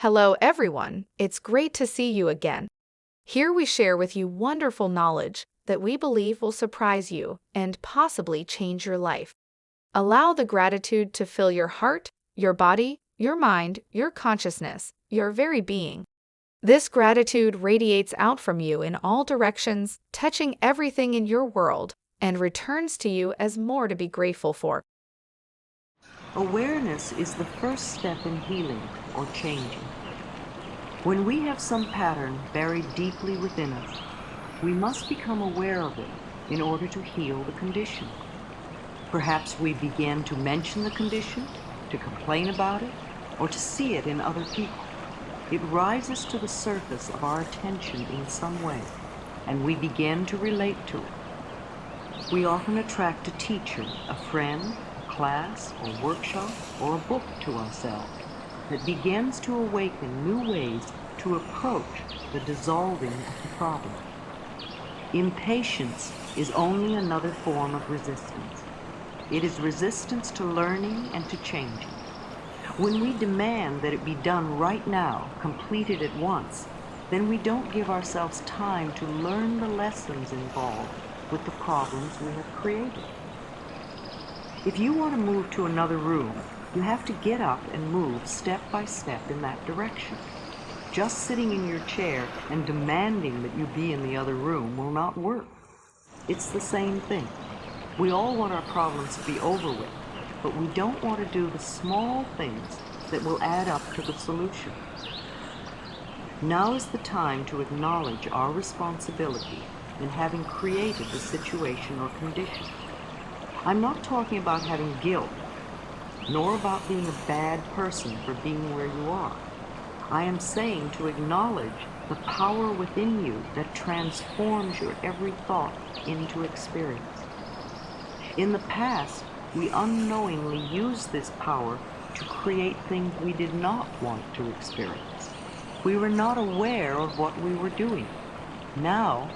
Hello, everyone. It's great to see you again. Here we share with you wonderful knowledge that we believe will surprise you and possibly change your life. Allow the gratitude to fill your heart, your body, your mind, your consciousness, your very being. This gratitude radiates out from you in all directions, touching everything in your world, and returns to you as more to be grateful for. Awareness is the first step in healing or changing. When we have some pattern buried deeply within us, we must become aware of it in order to heal the condition. Perhaps we begin to mention the condition, to complain about it, or to see it in other people. It rises to the surface of our attention in some way, and we begin to relate to it. We often attract a teacher, a friend, class or workshop or a book to ourselves that begins to awaken new ways to approach the dissolving of the problem. Impatience is only another form of resistance. It is resistance to learning and to changing. When we demand that it be done right now, completed at once, then we don't give ourselves time to learn the lessons involved with the problems we have created. If you want to move to another room, you have to get up and move step by step in that direction. Just sitting in your chair and demanding that you be in the other room will not work. It's the same thing. We all want our problems to be over with, but we don't want to do the small things that will add up to the solution. Now is the time to acknowledge our responsibility in having created the situation or condition. I'm not talking about having guilt, nor about being a bad person for being where you are. I am saying to acknowledge the power within you that transforms your every thought into experience. In the past, we unknowingly used this power to create things we did not want to experience. We were not aware of what we were doing. Now,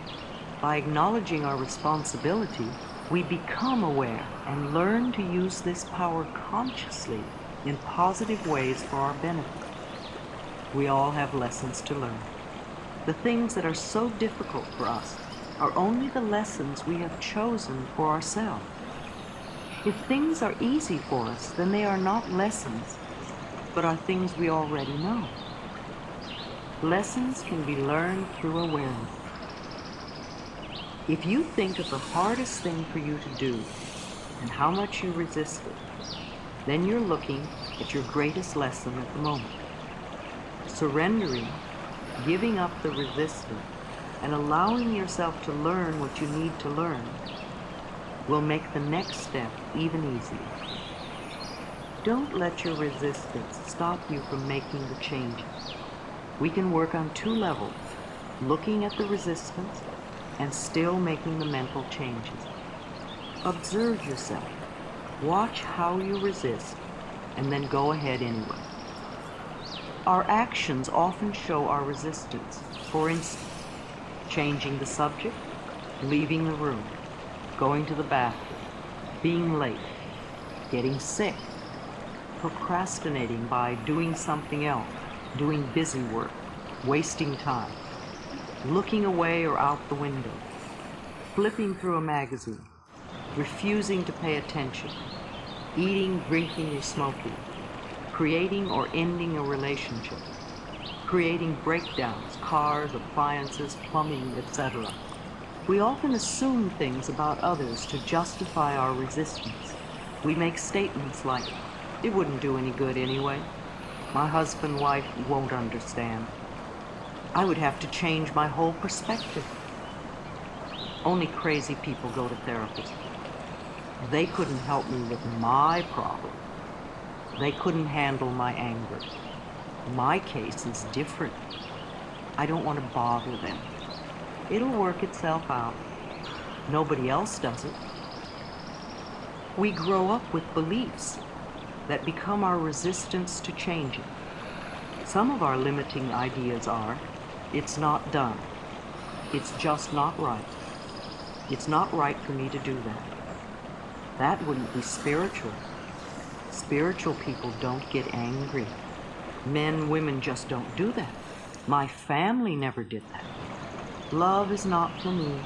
by acknowledging our responsibility, we become aware and learn to use this power consciously in positive ways for our benefit. We all have lessons to learn. The things that are so difficult for us are only the lessons we have chosen for ourselves. If things are easy for us, then they are not lessons, but are things we already know. Lessons can be learned through awareness. If you think of the hardest thing for you to do and how much you resist it, then you're looking at your greatest lesson at the moment. Surrendering, giving up the resistance, and allowing yourself to learn what you need to learn will make the next step even easier. Don't let your resistance stop you from making the changes. We can work on two levels, looking at the resistance and still making the mental changes. Observe yourself. Watch how you resist, and then go ahead anyway. Our actions often show our resistance. For instance, changing the subject, leaving the room, going to the bathroom, being late, getting sick, procrastinating by doing something else, doing busy work, wasting time, looking away or out the window, flipping through a magazine, refusing to pay attention, eating, drinking, or smoking, creating or ending a relationship, creating breakdowns, cars, appliances, plumbing, etc. We often assume things about others to justify our resistance. We make statements like, "It wouldn't do any good anyway. My husband, wife won't understand. I would have to change my whole perspective. Only crazy people go to therapists. They couldn't help me with my problem. They couldn't handle my anger. My case is different. I don't want to bother them. It'll work itself out. Nobody else does it." We grow up with beliefs that become our resistance to changing. Some of our limiting ideas are, "It's not done. It's just not right. It's not right for me to do that." That wouldn't be spiritual. Spiritual people don't get angry. Men, women just don't do that. My family never did that. Love is not for me.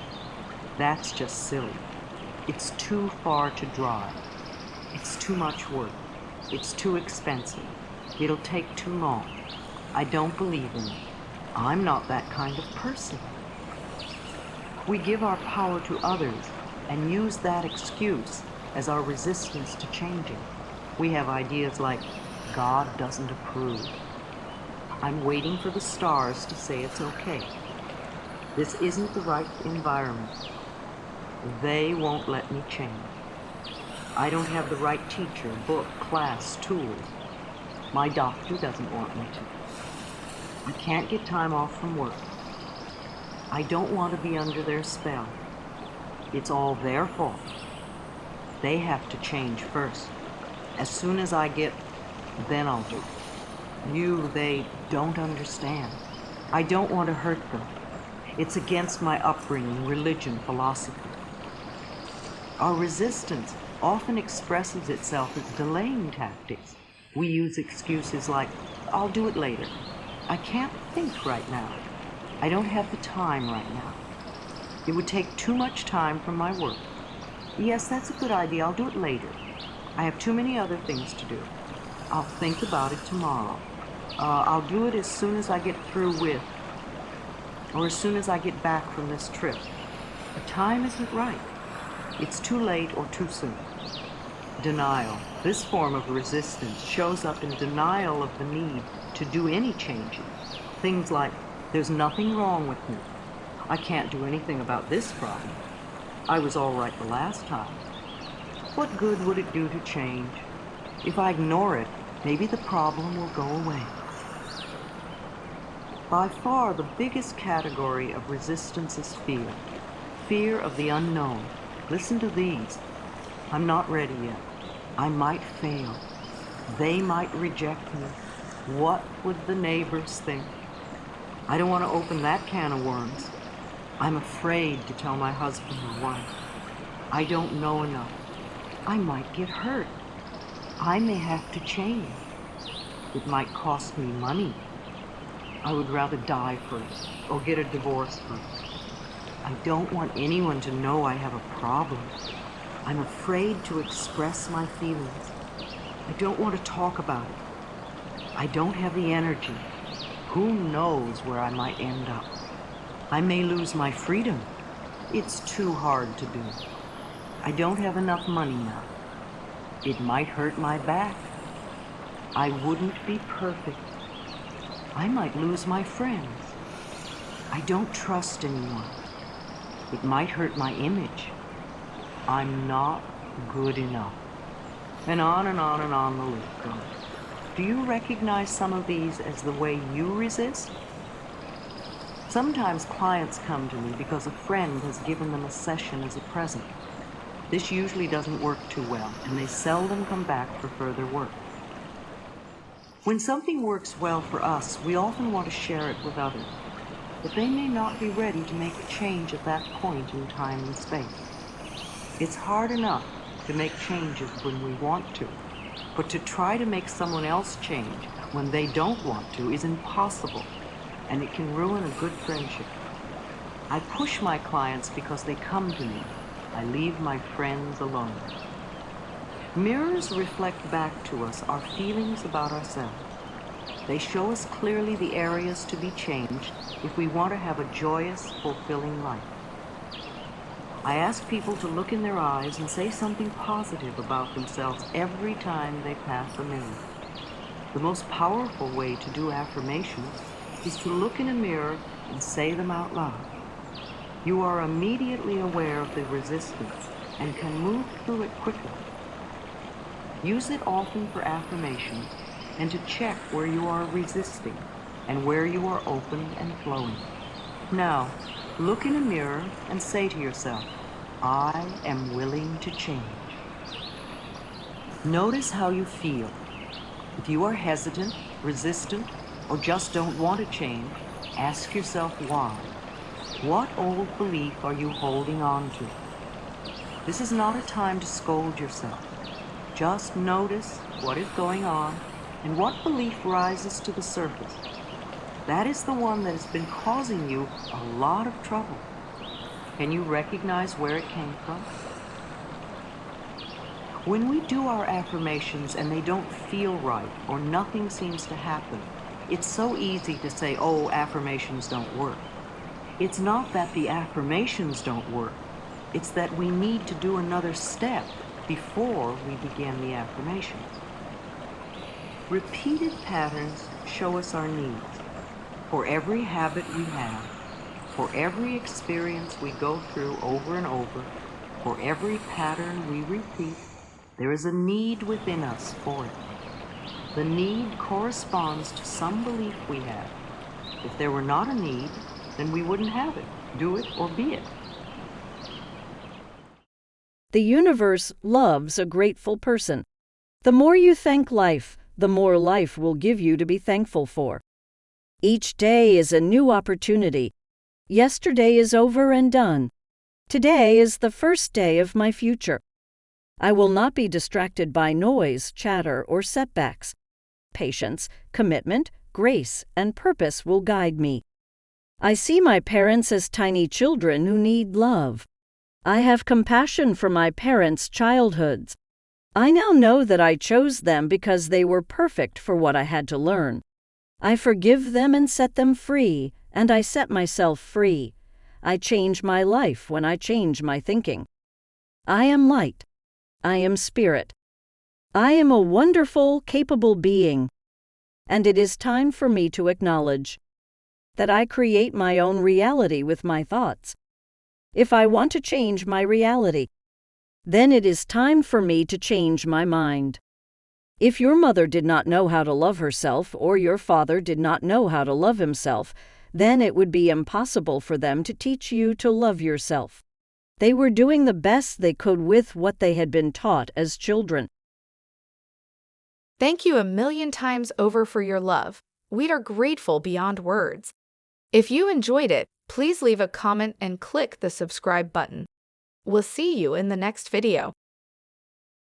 That's just silly. It's too far to drive. It's too much work. It's too expensive. It'll take too long. I don't believe in it. I'm not that kind of person. We give our power to others and use that excuse as our resistance to changing. We have ideas like, God doesn't approve. I'm waiting for the stars to say it's okay. This isn't the right environment. They won't let me change. I don't have the right teacher, book, class, tools. My doctor doesn't want me to. I can't get time off from work. I don't want to be under their spell. It's all their fault. They have to change first. As soon as I get, then I'll do. They don't understand. I don't want to hurt them. It's against my upbringing, religion, philosophy. Our resistance often expresses itself as delaying tactics. We use excuses like, I'll do it later. I can't think right now. I don't have the time right now. It would take too much time from my work. Yes, that's a good idea. I'll do it later. I have too many other things to do. I'll think about it tomorrow. I'll do it as soon as I get through with, or as soon as I get back from this trip. The time isn't right. It's too late or too soon. Denial. This form of resistance shows up in denial of the need to do any changing. Things like, there's nothing wrong with me. I can't do anything about this problem. I was all right the last time. What good would it do to change? If I ignore it, maybe the problem will go away. By far, the biggest category of resistance is fear. Fear of the unknown. Listen to these. I'm not ready yet. I might fail. They might reject me. What would the neighbors think? I don't want to open that can of worms. I'm afraid to tell my husband or wife. I don't know enough. I might get hurt. I may have to change. It might cost me money. I would rather die first or get a divorce first. I don't want anyone to know I have a problem. I'm afraid to express my feelings. I don't want to talk about it. I don't have the energy. Who knows where I might end up? I may lose my freedom. It's too hard to do. I don't have enough money now. It might hurt my back. I wouldn't be perfect. I might lose my friends. I don't trust anyone. It might hurt my image. I'm not good enough. And on and on and on the list goes. Do you recognize some of these as the way you resist? Sometimes clients come to me because a friend has given them a session as a present. This usually doesn't work too well, and they seldom come back for further work. When something works well for us, we often want to share it with others, but they may not be ready to make a change at that point in time and space. It's hard enough to make changes when we want to, but to try to make someone else change when they don't want to is impossible, and it can ruin a good friendship. I push my clients because they come to me. I leave my friends alone. Mirrors reflect back to us our feelings about ourselves. They show us clearly the areas to be changed if we want to have a joyous, fulfilling life. I ask people to look in their eyes and say something positive about themselves every time they pass a mirror. The most powerful way to do affirmations is to look in a mirror and say them out loud. You are immediately aware of the resistance and can move through it quickly. Use it often for affirmations and to check where you are resisting and where you are open and flowing. Now, look in a mirror and say to yourself, I am willing to change. Notice how you feel. If you are hesitant, resistant, or just don't want to change, ask yourself why. What old belief are you holding on to? This is not a time to scold yourself. Just notice what is going on And what belief rises to the surface? That is the one that has been causing you a lot of trouble. Can you recognize where it came from? When we do our affirmations and they don't feel right or nothing seems to happen, it's so easy to say, oh, affirmations don't work. It's not that the affirmations don't work. It's that we need to do another step before we begin the affirmations. Repeated patterns show us our needs. For every habit we have, for every experience we go through over and over, for every pattern we repeat, there is a need within us for it. The need corresponds to some belief we have. If there were not a need, then we wouldn't have it, do it, or be it. The universe loves a grateful person. The more you thank life, the more life will give you to be thankful for. Each day is a new opportunity. Yesterday is over and done. Today is the first day of my future. I will not be distracted by noise, chatter, or setbacks. Patience, commitment, grace, and purpose will guide me. I see my parents as tiny children who need love. I have compassion for my parents' childhoods. I now know that I chose them because they were perfect for what I had to learn. I forgive them and set them free, and I set myself free. I change my life when I change my thinking. I am light. I am spirit. I am a wonderful, capable being. And it is time for me to acknowledge that I create my own reality with my thoughts. If I want to change my reality, then it is time for me to change my mind. If your mother did not know how to love herself or your father did not know how to love himself, then it would be impossible for them to teach you to love yourself. They were doing the best they could with what they had been taught as children. Thank you a million times over for your love. We are grateful beyond words. If you enjoyed it, please leave a comment and click the subscribe button. We'll see you in the next video.